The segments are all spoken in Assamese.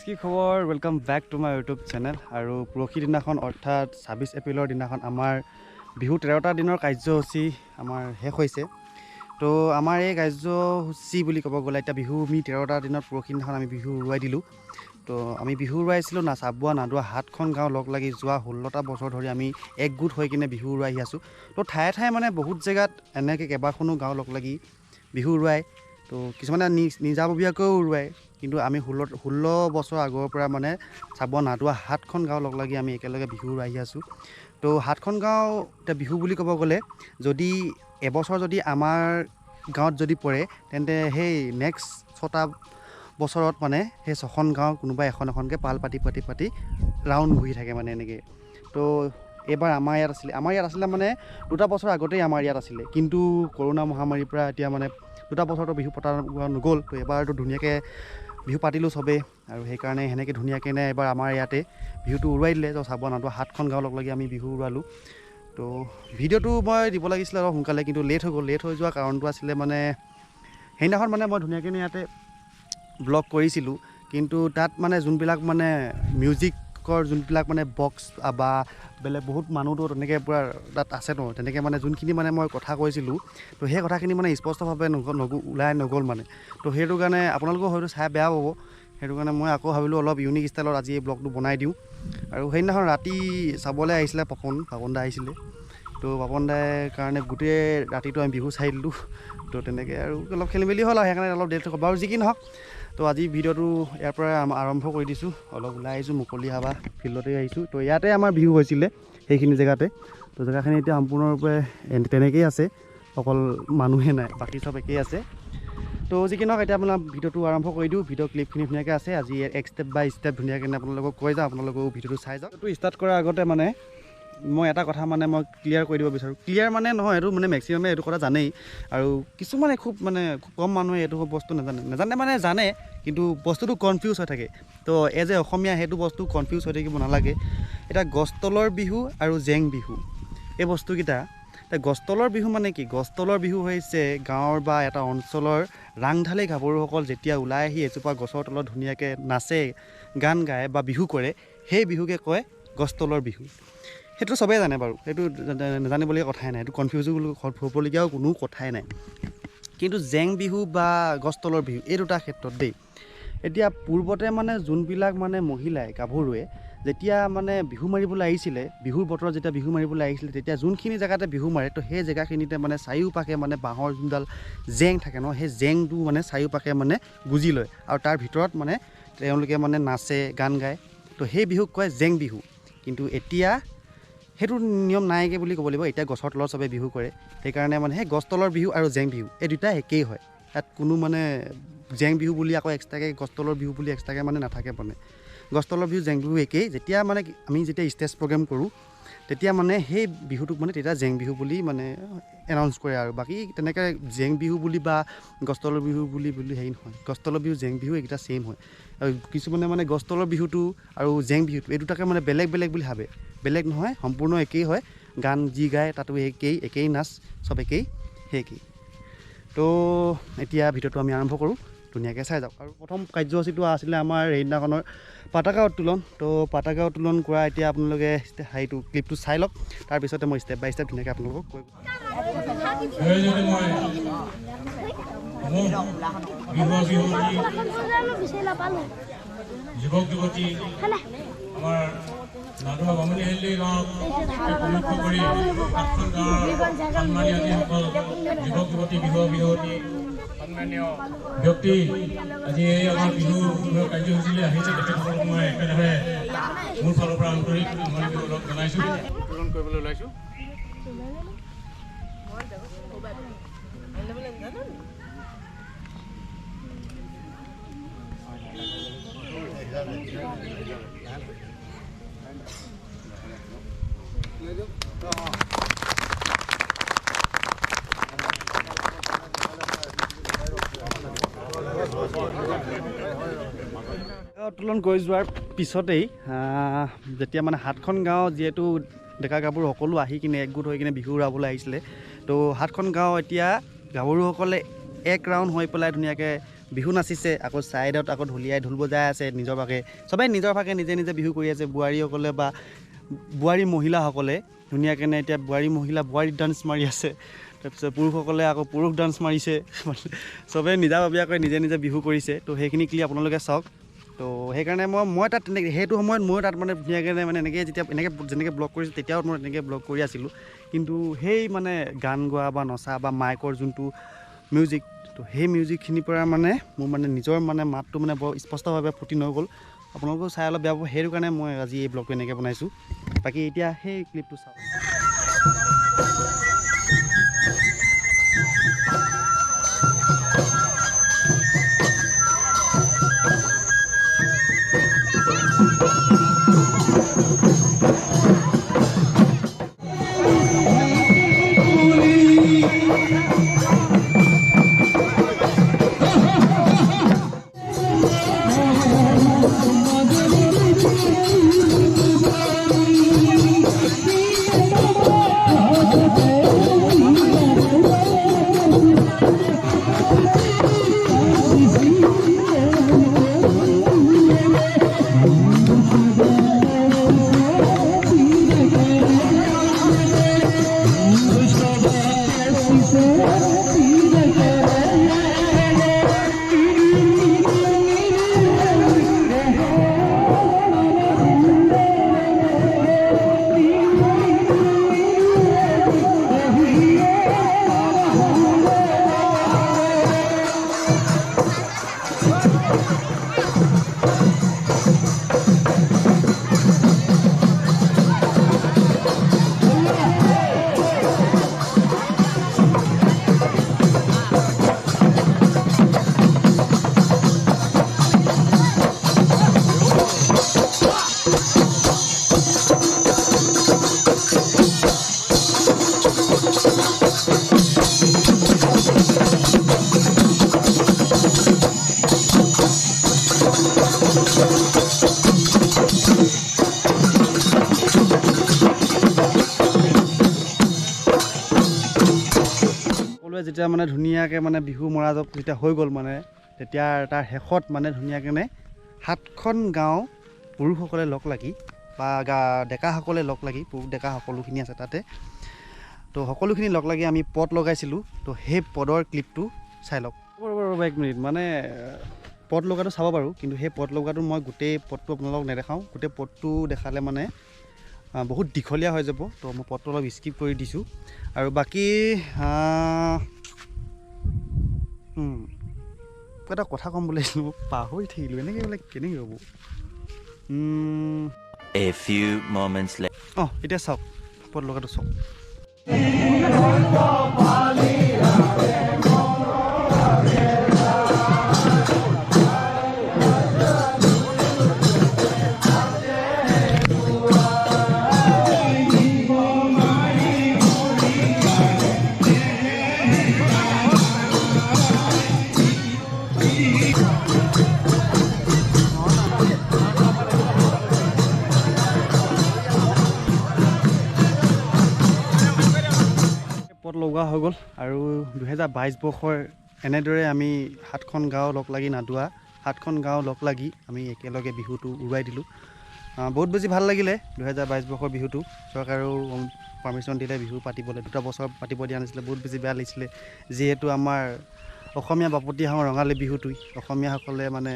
কি খবৰ welcome back to my YouTube channel আৰু পৰহি দিনাখন অৰ্থাৎ 26 এপ্ৰিলৰ দিনাখন আমাৰ বিহু 13টা দিনৰ কাৰ্যসূচী আমাৰ শেষ হৈছে। তো আমাৰ এই কাৰ্যসূচী বুলি ক'ব গ'লে এতিয়া বিহু আমি 13টা দিনত পৰহি দিনাখন আমি বিহু উৰুৱাই দিলোঁ। তো আমি বিহু উৰুৱাইছিলোঁ নাচাবোৱা নাদোৱা 7খন গাঁও লগ লাগি যোৱা 16টা বছৰ ধৰি আমি একগোট হৈ কিনে বিহু উৰুৱাই আহি আছোঁ। তো ঠায়ে ঠায়ে মানে বহুত জেগাত এনেকৈ কেইবাখনো গাঁও লগ লাগি বিহু উৰুৱাই। তো কিছুমানে নিজাববীয়াকৈও উৰুৱায়, কিন্তু আমি 16 বছৰ আগৰ পৰা মানে চাবোৱা নাদোৱা 7খন গাঁও লগ লাগি আমি একেলগে বিহু উৰুৱাই আহি আছোঁ। তো 7খন গাঁও এতিয়া বিহু বুলি ক'ব গ'লে যদি এবছৰ যদি আমাৰ গাঁৱত যদি পৰে তেন্তে সেই নেক্সট 6টা বছৰত মানে সেই 6খন গাঁও কোনোবা এখনকৈ পাল পাতি ৰাউণ্ড ঘূৰি থাকে মানে এনেকৈ। তো এইবাৰ আমাৰ ইয়াত আছিলে মানে 2টা বছৰ আগতেই আমাৰ ইয়াত আছিলে, কিন্তু কৰোণা মহামাৰীৰ পৰা এতিয়া মানে 2টা বছৰতো বিহু পতা নগ'ল। তো এবাৰতো ধুনীয়াকৈ বিহু পাতিলোঁ চবেই, আৰু সেইকাৰণে সেনেকৈ ধুনীয়াকৈ এবাৰ আমাৰ ইয়াতে বিহুটো উৰুৱাই দিলে। তো চাবোৱা নাদোৱা 7খন গাঁও লগ লাগি আমি বিহু উৰুৱালোঁ। তো ভিডিঅ'টো মই দিব লাগিছিলে অলপ সোনকালে, কিন্তু লেট হৈ গ'ল। লেট হৈ যোৱা কাৰণটো আছিলে মানে সেইদিনাখন মানে মই ধুনীয়াকৈ ইয়াতে ব্লগ কৰিছিলোঁ, কিন্তু তাত মানে যোনবিলাক মানে মিউজিকৰ যোনবিলাক মানে বক্স বা বেলেগ বহুত মানুহতো তেনেকৈ পূৰা তাত আছে ন, তেনেকৈ মানে যোনখিনি মানে মই কথা কৈছিলোঁ, তো সেই কথাখিনি মানে স্পষ্টভাৱে ওলাই নগ'ল মানে। তো সেইটো কাৰণে আপোনালোকেও হয়তো চাই বেয়া পাব। সেইটো কাৰণে মই আকৌ ভাবিলোঁ অলপ ইউনিক ষ্টাইলত আজি এই ব্লগটো বনাই দিওঁ। আৰু সেইদিনাখন ৰাতি চাবলৈ আহিছিলে পাপন দা আহিছিলে। তো পাপন দাৰ কাৰণে গোটেই ৰাতিটো আমি বিহু চাই দিলোঁ। তো তেনেকৈ আৰু অলপ খেলি মেলি হ'ল, আৰু সেইকাৰণে অলপ দেৰি হ'ব। বাৰু যি কি নহওক, তো আজি ভিডিঅ'টো ইয়াৰ পৰা আৰম্ভ কৰি দিছোঁ। অলপ ওলাই আহিছোঁ, মুকলি হাৱা ফিল্ডতে আহিছোঁ। তো ইয়াতে আমাৰ বিহু হৈছিলে সেইখিনি জেগাতে। তো জেগাখিনি এতিয়া সম্পূৰ্ণৰূপে তেনেকৈয়ে আছে, অকল মানুহে নাই, বাকী চব একেই আছে। তো যি কি নহওক, এতিয়া আপোনাৰ ভিডিঅ'টো আৰম্ভ কৰি দিওঁ। ভিডিঅ' ক্লিপখিনি ধুনীয়াকৈ আছে, আজি এক ষ্টেপ বাই ষ্টেপ ধুনীয়াকৈ আপোনালোকক কৈ যাওঁ, আপোনালোকেও ভিডিঅ'টো চাই যাওক। এইটো ষ্টাৰ্ট কৰাৰ আগতে মানে মই এটা কথা মানে মই ক্লিয়াৰ কৰি দিব বিচাৰোঁ। ক্লিয়াৰ মানে নহয়, এইটো মানে মেক্সিমামে এইটো কথা জানেই, আৰু কিছুমানে খুব কম মানুহে এইটো বস্তু নাজানে মানে জানে, কিন্তু বস্তুটো কনফিউজ হৈ থাকে। তো এজ এ অসমীয়া সেইটো বস্তু কনফিউজ হৈ থাকিব নালাগে। এতিয়া গছতলৰ বিহু আৰু জেং বিহু, এই বস্তুকেইটা গছতলৰ বিহু মানে কি? গছতলৰ বিহু হৈছে গাঁৱৰ বা এটা অঞ্চলৰ ৰাংঢালী গাভৰুসকল যেতিয়া ওলাই আহি এজোপা গছৰ তলত ধুনীয়াকৈ নাচে, গান গায় বা বিহু কৰে, সেই বিহুকে কয় গছতলৰ বিহু। সেইটো চবেই জানে বাৰু, সেইটো নাজানিবলগীয়া কথাই নাই, সেইটো কনফিউজ হ'বলগীয়াও কোনো কথাই নাই। কিন্তু জেং বিহু বা গছতলৰ বিহু এই দুটা ক্ষেত্ৰত দেই, এতিয়া পূৰ্বতে মানে যোনবিলাক মানে মহিলাই গাভৰুৱে যেতিয়া মানে বিহু মাৰিবলৈ আহিছিলে, বিহুৰ বতৰত যেতিয়া বিহু মাৰিবলৈ আহিছিলে, তেতিয়া যোনখিনি জেগাতে বিহু মাৰে, তো সেই জেগাখিনিতে মানে চাৰিওপাশে মানে বাঁহৰ যোনডাল জেং থাকে ন, সেই জেংটো মানে চাৰিওপাশে মানে গুজি লয়, আৰু তাৰ ভিতৰত মানে তেওঁলোকে মানে নাচে, গান গায়। তো সেই বিহুক কয় জেং বিহু। কিন্তু এতিয়া সেইটো নিয়ম নাইকৈ বুলি ক'ব লাগিব। এতিয়া গছৰ তলত চবেই বিহু কৰে, সেইকাৰণে মানে সেই গছতলৰ বিহু আৰু জেং বিহু এই দুটা একেই হয়। তাত কোনো মানে জেং বিহু বুলি আকৌ এক্সট্ৰাকৈ গছতলৰ বিহু বুলি এক্সট্ৰাকৈ মানে নাথাকে। মানে গছতলৰ বিহু জেং বিহু একেই। যেতিয়া মানে আমি যেতিয়া ষ্টেজ প্ৰগ্ৰেম কৰোঁ, তেতিয়া মানে সেই বিহুটোক মানে তেতিয়া জেং বিহু বুলি মানে এনাউন্স কৰে। আৰু বাকী তেনেকৈ জেং বিহু বুলি বা গছতলৰ বিহু বুলি হেৰি নহয়। গছতলৰ বিহু জেং বিহু এইকেইটা ছেইম হয়। আৰু কিছুমানে মানে গছতলৰ বিহুটো আৰু জেং বিহুটো এই দুটাকে মানে বেলেগ বেলেগ বুলি ভাবে। বেলেগ নহয়, সম্পূৰ্ণ একেই হয়। গান যি গায় তাতো একেই নাচ, চব একেই, সেই একেই। তো এতিয়া ভিডিঅ'টো আমি আৰম্ভ কৰোঁ, ধুনীয়াকৈ চাই যাওক। আৰু প্ৰথম কাৰ্যসূচীটো আছিলে আমাৰ সেইদিনাখনৰ পতাকা উত্তোলন। তো পতাকা উত্তোলন কৰা এতিয়া আপোনালোকে হেৰিটো ক্লিপটো চাই লওক, তাৰপিছতে মই ষ্টেপ বাই ষ্টেপ ধুনীয়াকৈ আপোনালোকক কৈ যুৱক যুৱতী আমাৰ নাদোৱা বামুণী হেল্লি গাঁৱত উপলক্ষ কৰি 7খন গাঁৱৰ সন্মানীয় যিসকল যুৱক যুৱতী বিহুৱতী সন্মানীয় ব্যক্তি আজি এই আমাৰ বিহু কাৰ্যসূচীলৈ আহিছে, তেখেতসকলক মই একেৰাহে মোৰ ফালৰ পৰা আন্তৰিক ধন্যবাদ জনাইছোঁ। উত্তোলন কৰিবলৈ ওলাইছোঁ। উত্তোলন কৰি যোৱাৰ পিছতেই যেতিয়া মানে 7খন গাঁও যিহেতু ডেকা গাভৰু সকলো আহি কিনে একগোট হৈ কিনে বিহু উৰাবলৈ আহিছিলে, তো 7খন গাঁও এতিয়া গাভৰুসকলে এক ৰাউণ্ড হৈ পেলাই ধুনীয়াকৈ বিহু নাচিছে, আকৌ ছাইডত আকৌ ঢুলীয়াই ঢোল বজাই আছে নিজৰ ভাগে, চবেই নিজৰ ভাগে নিজে নিজে বিহু কৰি আছে। বোৱাৰীসকলে বা বোৱাৰী মহিলাসকলে ধুনীয়াকৈ এতিয়া বোৱাৰী ডান্স মাৰি আছে। তাৰপিছত পুৰুষসকলে আকৌ পুৰুষ ডান্স মাৰিছে। চবেই নিজাববীয়াকৈ নিজে নিজে বিহু কৰিছে। তো সেইখিনি ক্লিপ আপোনালোকে চাওক। তো সেইকাৰণে মই তাত তেনেকৈ সেইটো সময়ত মই তাত মানে ধুনীয়াকৈ মানে এনেকৈ যেনেকৈ ব্লগ কৰিছোঁ তেতিয়াও মই তেনেকৈ ব্লগ কৰি আছিলোঁ। কিন্তু সেই মানে গান গোৱা বা নচা বা মাইকৰ যোনটো মিউজিক, তো সেই মিউজিকখিনিৰ পৰা মানে মোৰ মানে নিজৰ মানে মাতটো মানে বৰ স্পষ্টভাৱে ফুটি নগ'ল। আপোনালোকেও চাই অলপ বেয়া পাব, সেইটো কাৰণে মই আজি এই ব্লগটো এনেকৈ বনাইছোঁ। বাকী এতিয়া সেই ক্লিপটো চাওক। যেতিয়া মানে ধুনীয়াকৈ মানে বিহু মৰা যেতিয়া হৈ গ'ল মানে, তেতিয়া তাৰ শেষত মানে ধুনীয়াকৈ 7খন গাঁও পুৰুষসকলে লগ লাগি বা ডেকাসকলে লগ লাগি, পুৰুষ ডেকা সকলোখিনি আছে তাতে, তো সকলোখিনি লগ লাগি আমি পদ লগাইছিলোঁ। তো সেই পদৰ ক্লিপটো চাই লওক। ৰ'ব 1 মিনিট, মানে পদ লগাটো চাব পাৰোঁ, কিন্তু সেই পদ লগাটো মই গোটেই পদটো আপোনালোকক নেদেখাওঁ। গোটেই পদটো দেখালে মানে বহুত দীঘলীয়া হৈ যাব। তো মই পদটো অলপ স্কিপ কৰি দিছোঁ। আৰু বাকী এটা কথা ক'ম বুলি মই পাহৰি থাকিলোঁ, এনেকৈ বোলে কেনেকৈ হ'ব। এতিয়া চাওক, পদ লগাটো চাওক। পদ লগোৱা হৈ গ'ল। আৰু 2022 বৰ্ষৰ এনেদৰে আমি 7খন গাঁও লগ লাগি নাদোৱা 7খন গাঁও লগ লাগি আমি একেলগে বিহুটো উৰুৱাই দিলোঁ। বহুত বেছি ভাল লাগিলে 2022 বৰ্ষৰ বিহুটো। চৰকাৰেও পাৰ্মিশ্যন দিলে বিহু পাতিবলৈ, 2টা বছৰ পাতিব দিয়া নাছিলে। বহুত বেছি বেয়া লাগিছিলে, যিহেতু আমাৰ অসমীয়া বাপতি আহোঁ ৰঙালী বিহুটোৱে অসমীয়াসকলে মানে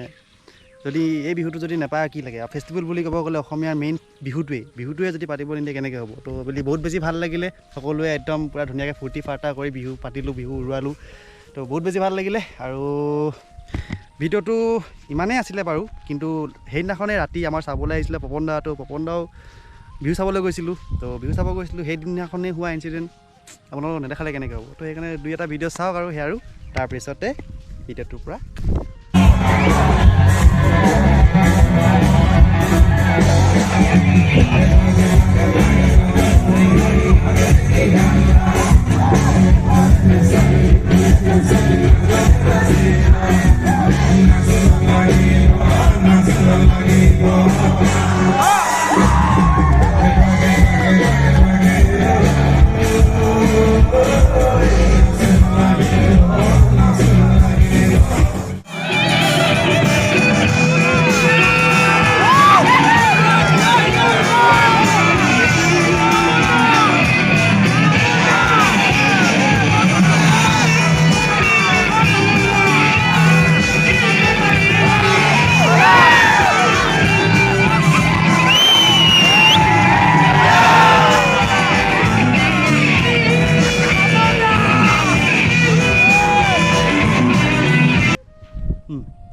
যদি এই বিহুটো যদি নাপায় কি লাগে। ফেষ্টিভেল বুলি ক'ব গ'লে অসমীয়াৰ মেইন বিহুটোৱে যদি পাতিব নিদিয়ে কেনেকৈ হ'ব। তো বুলি বহুত বেছি ভাল লাগিলে, সকলোৱে একদম পূৰা ধুনীয়াকৈ ফূৰ্তি ফাৰ্তা কৰি বিহু পাতিলোঁ, বিহু উৰুৱালোঁ। তো বহুত বেছি ভাল লাগিলে। আৰু ভিডিঅ'টো ইমানেই আছিলে বাৰু, কিন্তু সেইদিনাখনেই ৰাতি আমাৰ চাবলৈ আহিছিলে পপন দাও বিহু চাবলৈ গৈছিলোঁ। তো বিহু চাব গৈছিলোঁ, সেইদিনাখনেই হোৱা ইনচিডেণ্ট আপোনালোকক নেদেখালে কেনেকৈ হ'ব। তো সেইকাৰণে 2-এটা ভিডিঅ' চাওক আৰু সেয়া, আৰু তাৰপিছতে ভিডিঅ'টোৰ পৰা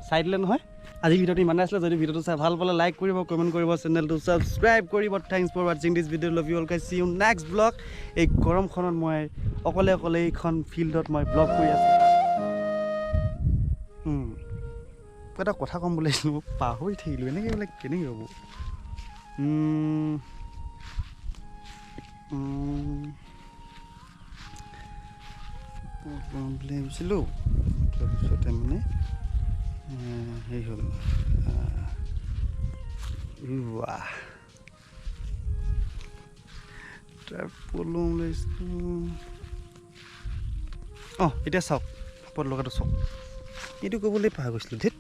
চাই দিলে নহয় আজি ভিডিঅ'টো ইমানে আছিলে যদি ভিডিঅ'টো চাই ভাল পালে লাইক কৰিব কমেণ্ট কৰিব চেনেলটো ছাবস্ক্ৰাইব কৰিব থেংকছ ফৰ ৱাচিং this video' love you all guys see you next blog এই গৰমখনত মই অকলে এইখন ফিল্ডত মই ব্লগ কৰি আছোঁ এটা কথা ক'ম বুলি মই পাহৰি থাকিলোঁ এনেকৈ বোলে কেনেকৈ হ'ব ভাবিছিলোঁ তাৰপিছতে মানে হেৰি হ'ল পলম লৈছিলোঁ অঁ এতিয়া চাওক পদ লগাটো চাওক এইটো ক'বলৈ পাহৰি গৈছিলোঁ ধেত